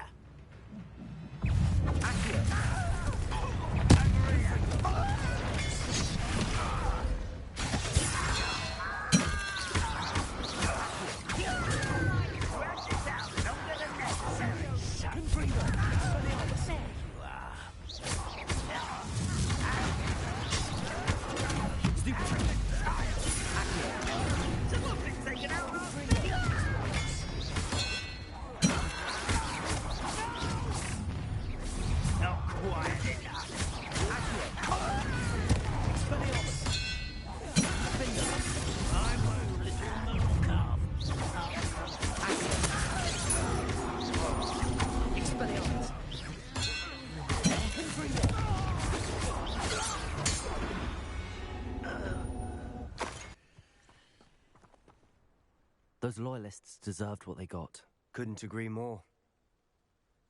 Those loyalists deserved what they got. Couldn't agree more.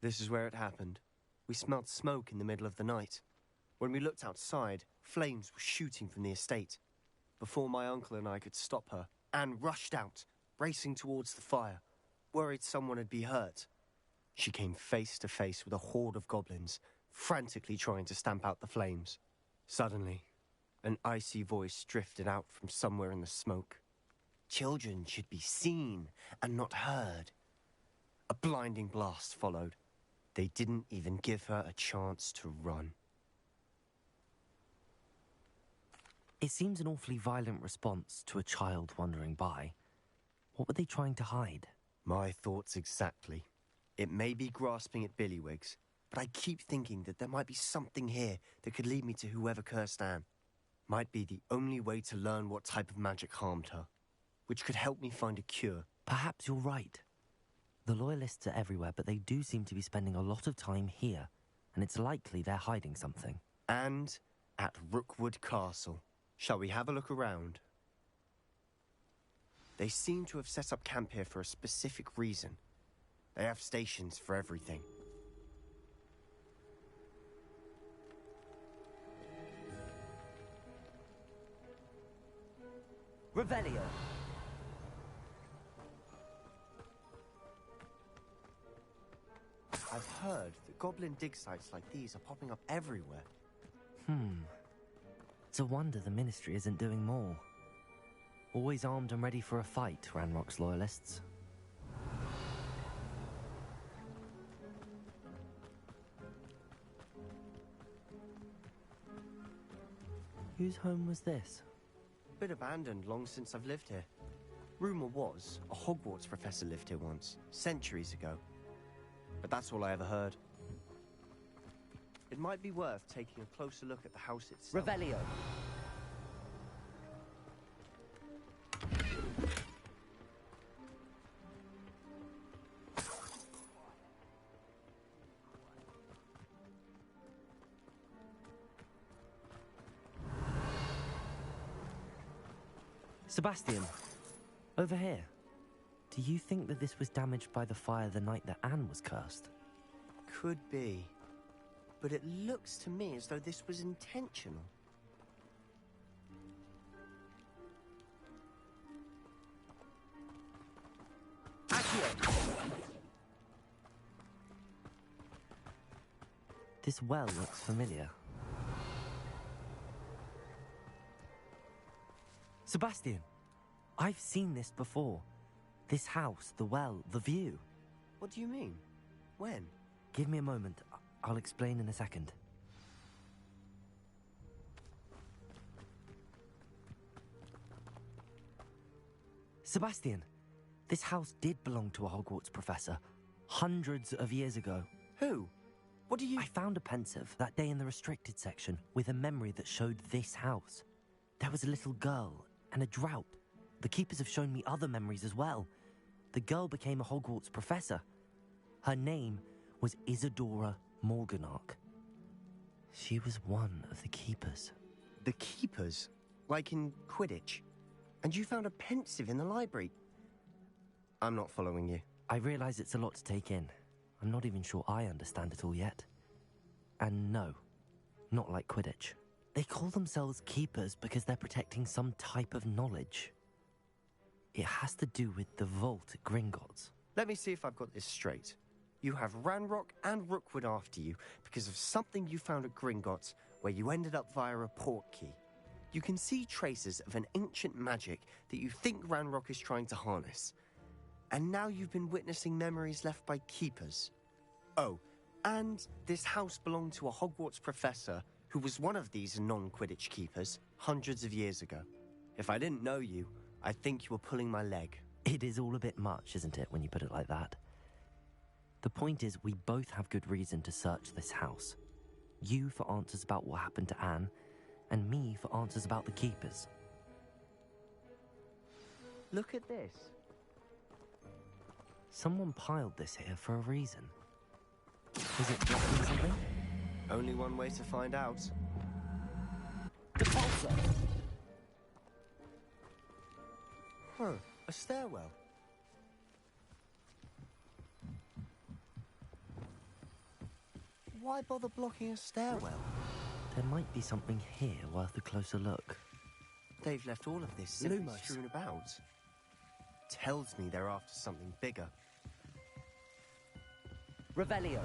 This is where it happened. We smelled smoke in the middle of the night. When we looked outside, flames were shooting from the estate. Before my uncle and I could stop her, Anne rushed out, racing towards the fire, worried someone had been hurt. She came face to face with a horde of goblins, frantically trying to stamp out the flames. Suddenly, an icy voice drifted out from somewhere in the smoke. Children should be seen and not heard. A blinding blast followed. They didn't even give her a chance to run. It seems an awfully violent response to a child wandering by. What were they trying to hide? My thoughts exactly. It may be grasping at Billywigs, but I keep thinking that there might be something here that could lead me to whoever cursed Anne. Might be the only way to learn what type of magic harmed her, which could help me find a cure. Perhaps you're right. The Loyalists are everywhere, but they do seem to be spending a lot of time here, and it's likely they're hiding something. And at Rookwood Castle. Shall we have a look around? They seem to have set up camp here for a specific reason. They have stations for everything. Revelio. I've heard that goblin dig sites like these are popping up everywhere. It's a wonder the Ministry isn't doing more. Always armed and ready for a fight, Ranrock's Loyalists. Whose home was this? Been abandoned long since I've lived here. Rumour was a Hogwarts professor lived here once, centuries ago. But that's all I ever heard. It might be worth taking a closer look at the house itself. Revelio. Sebastian, over here. Do you think that this was damaged by the fire the night that Anne was cursed? Could be. But it looks to me as though this was intentional. This well looks familiar. Sebastian, I've seen this before. This house, the well, the view. What do you mean? When? Give me a moment. I'll explain in a second. Sebastian, this house did belong to a Hogwarts professor hundreds of years ago. Who? What do you... I found a pensive that day in the restricted section with a memory that showed this house. There was a little girl and a drought. The keepers have shown me other memories as well. The girl became a Hogwarts professor. Her name was Isadora Morganach. She was one of the keepers. The keepers? Like in Quidditch? And you found a pensive in the library? I'm not following you. I realize it's a lot to take in. I'm not even sure I understand it all yet. And no, not like Quidditch. They call themselves keepers because they're protecting some type of knowledge. It has to do with the vault at Gringotts. Let me see if I've got this straight. You have Ranrock and Rookwood after you because of something you found at Gringotts where you ended up via a portkey. You can see traces of an ancient magic that you think Ranrock is trying to harness. And now you've been witnessing memories left by keepers. Oh, and this house belonged to a Hogwarts professor who was one of these non-Quidditch keepers hundreds of years ago. If I didn't know you, I'd think you were pulling my leg. It is all a bit much, isn't it, when you put it like that? The point is, we both have good reason to search this house. You for answers about what happened to Anne, and me for answers about the keepers. Look at this. Someone piled this here for a reason. Is it blocking something? Only one way to find out. Depulsor! Huh, a stairwell. Why bother blocking a stairwell? There might be something here worth a closer look. They've left all of this simply strewn about. Tells me they're after something bigger. Revelio.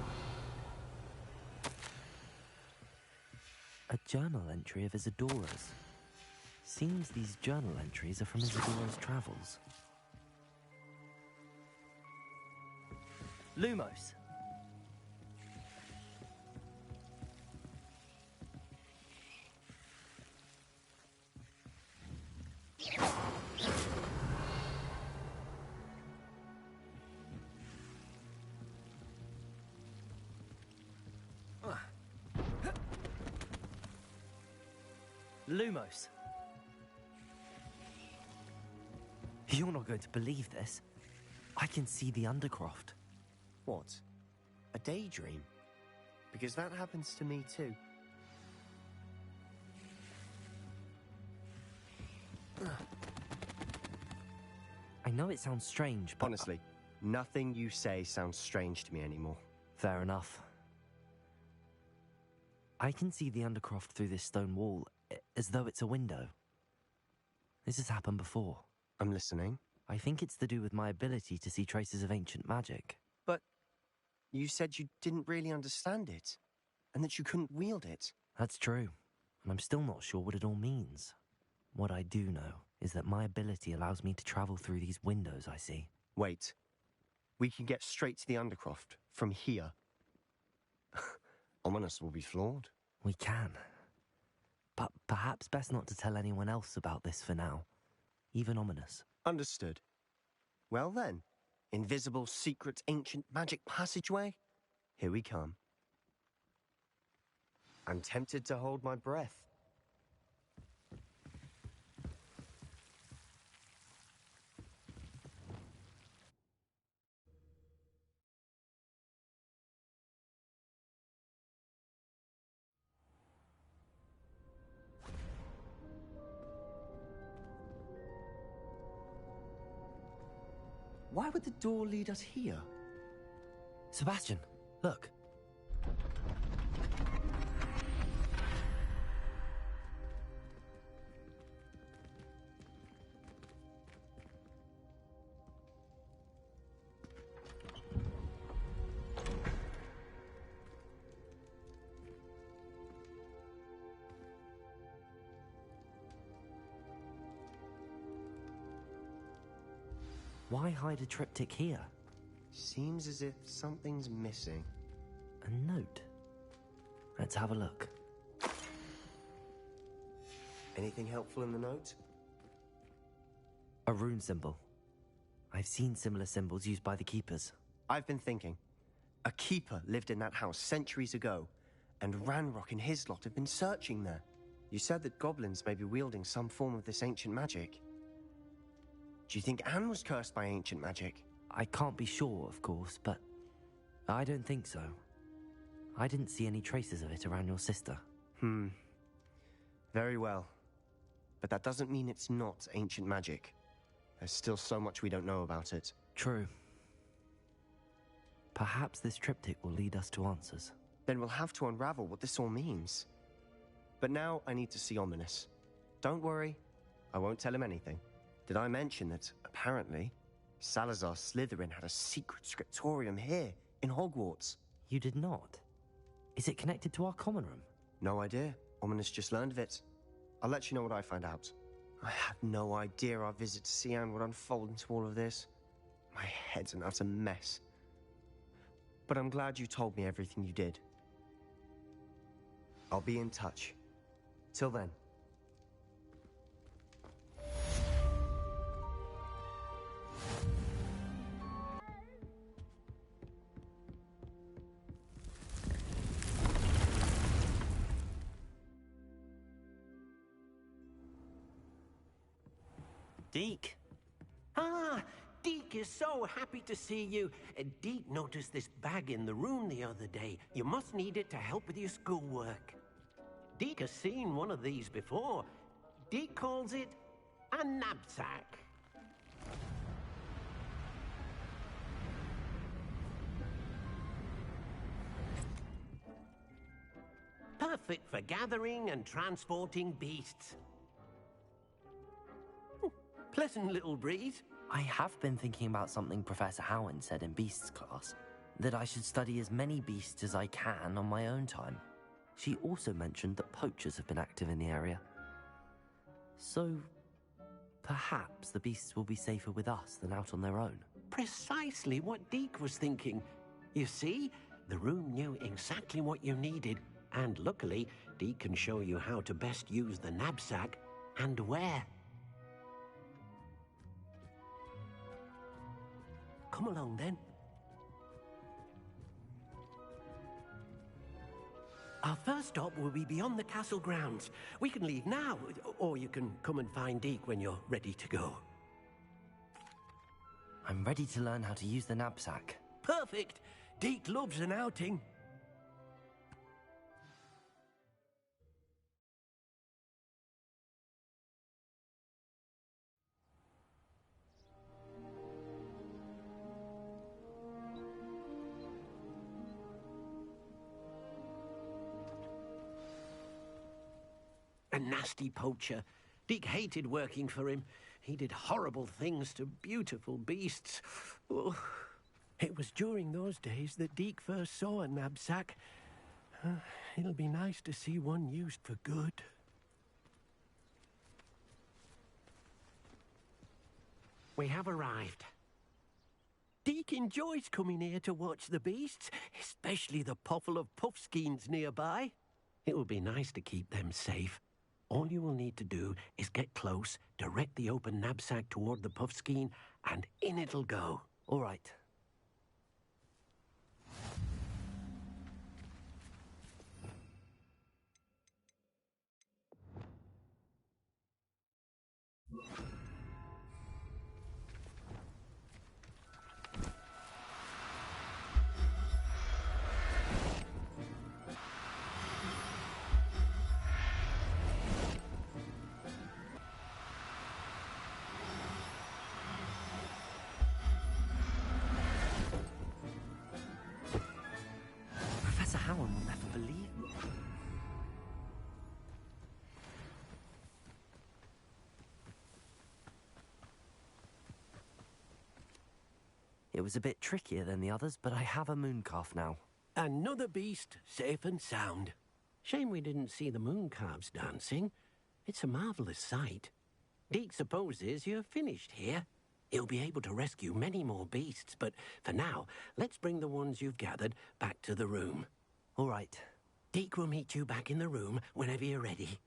A journal entry of Isadora's. Seems these journal entries are from Isadora's travels. Lumos. Lumos. You're not going to believe this. I can see the Undercroft. What? A daydream? Because that happens to me too. I know it sounds strange, but... Honestly, nothing you say sounds strange to me anymore. Fair enough. I can see the Undercroft through this stone wall, as though it's a window. This has happened before. I'm listening. I think it's to do with my ability to see traces of ancient magic. But you said you didn't really understand it, and that you couldn't wield it. That's true, and I'm still not sure what it all means. What I do know is that my ability allows me to travel through these windows I see. Wait. We can get straight to the Undercroft from here. Ominous will be flawed. We can. But perhaps best not to tell anyone else about this for now. Even Ominous. Understood. Well then, invisible, secret, ancient magic passageway? Here we come. I'm tempted to hold my breath. Why would the door lead us here? Sebastian, look. Why hide a triptych here? Seems as if something's missing. A note. Let's have a look. Anything helpful in the note? A rune symbol. I've seen similar symbols used by the keepers. I've been thinking. A keeper lived in that house centuries ago, and Ranrock and his lot have been searching there. You said that goblins may be wielding some form of this ancient magic. Do you think Anne was cursed by ancient magic? I can't be sure, of course, but I don't think so. I didn't see any traces of it around your sister. Very well. But that doesn't mean it's not ancient magic. There's still so much we don't know about it. True. Perhaps this triptych will lead us to answers. Then we'll have to unravel what this all means. But now I need to see Ominous. Don't worry, I won't tell him anything. Did I mention that, apparently, Salazar Slytherin had a secret scriptorium here, in Hogwarts? You did not? Is it connected to our common room? No idea. Ominous just learned of it. I'll let you know what I find out. I had no idea our visit to Cian would unfold into all of this. My head's an utter mess. But I'm glad you told me everything you did. I'll be in touch. Till then. Deke. Ah, Deke is so happy to see you. Deke noticed this bag in the room the other day. You must need it to help with your schoolwork. Deke has seen one of these before. Deke calls it a knapsack. Perfect for gathering and transporting beasts. Pleasant little breeze. I have been thinking about something Professor Howard said in Beasts class, that I should study as many beasts as I can on my own time. She also mentioned that poachers have been active in the area. So, perhaps the beasts will be safer with us than out on their own. Precisely what Deke was thinking. You see, the room knew exactly what you needed, and luckily, Deke can show you how to best use the knapsack and where. Come along, then. Our first stop will be beyond the castle grounds. We can leave now, or you can come and find Deke when you're ready to go. I'm ready to learn how to use the knapsack. Perfect! Deke loves an outing. A nasty poacher. Deke hated working for him. He did horrible things to beautiful beasts. Oh, it was during those days that Deke first saw a knapsack. It'll be nice to see one used for good. We have arrived. Deke enjoys coming here to watch the beasts, especially the potful of puffskeins nearby. It will be nice to keep them safe. All you will need to do is get close, direct the open knapsack toward the puffskein, and in it'll go. All right. Howard will never believe me. It was a bit trickier than the others, but I have a mooncalf now. Another beast, safe and sound. Shame we didn't see the mooncalves dancing. It's a marvellous sight. Deke supposes you're finished here. He'll be able to rescue many more beasts, but for now, let's bring the ones you've gathered back to the room. All right. Deke will meet you back in the room whenever you're ready.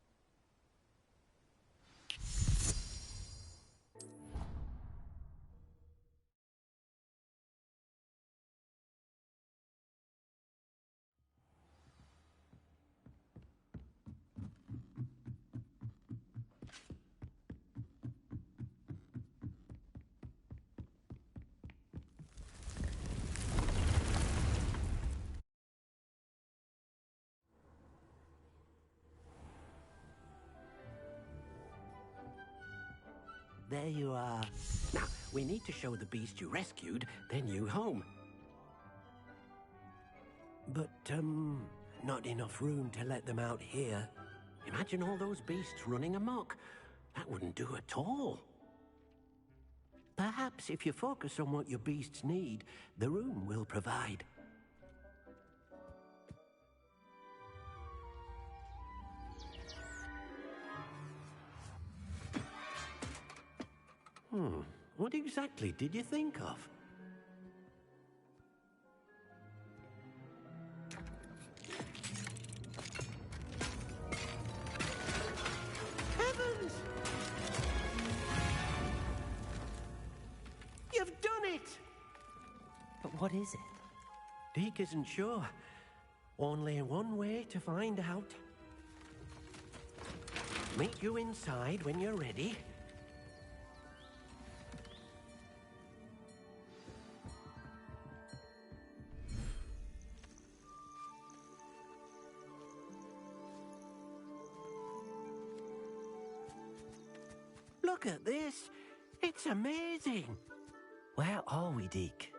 There you are. Now, we need to show the beast you rescued their new home. But, not enough room to let them out here. Imagine all those beasts running amok. That wouldn't do at all. Perhaps if you focus on what your beasts need, the room will provide. What exactly did you think of? Heavens! You've done it! But what is it? Deke isn't sure. Only one way to find out. Meet you inside when you're ready. Look at this. It's amazing. Where are we, Deke?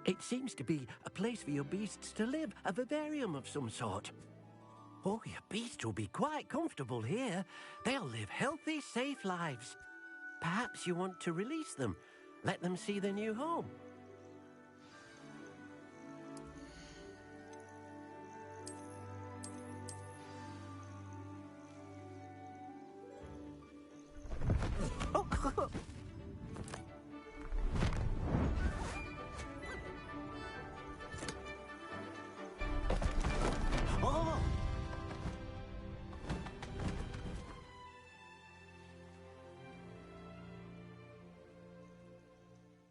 It seems to be a place for your beasts to live, a vivarium of some sort. Oh, your beasts will be quite comfortable here. They'll live healthy, safe lives. Perhaps you want to release them, let them see their new home.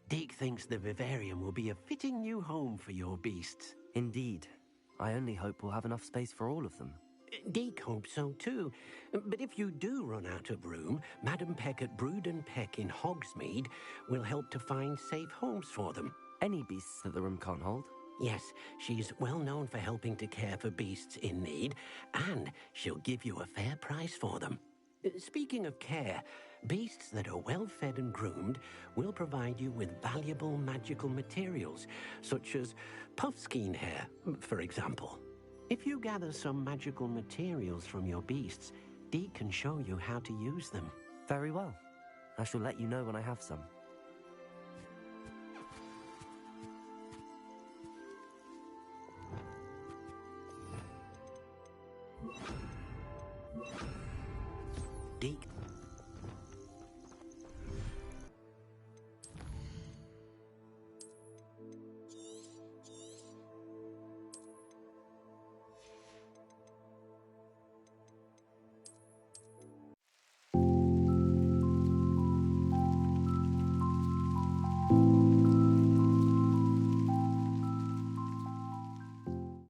Deke thinks the vivarium will be a fitting new home for your beasts. Indeed. I only hope we'll have enough space for all of them. Deke hopes so too. But if you do run out of room, Madam Peck at Brood and Peck in Hogsmeade will help to find safe homes for them. Any beasts that the room can't hold? Yes, she's well known for helping to care for beasts in need, and she'll give you a fair price for them. Speaking of care, beasts that are well fed and groomed will provide you with valuable magical materials, such as puffskein hair, for example. If you gather some magical materials from your beasts, Deke can show you how to use them. Very well. I shall let you know when I have some. Deke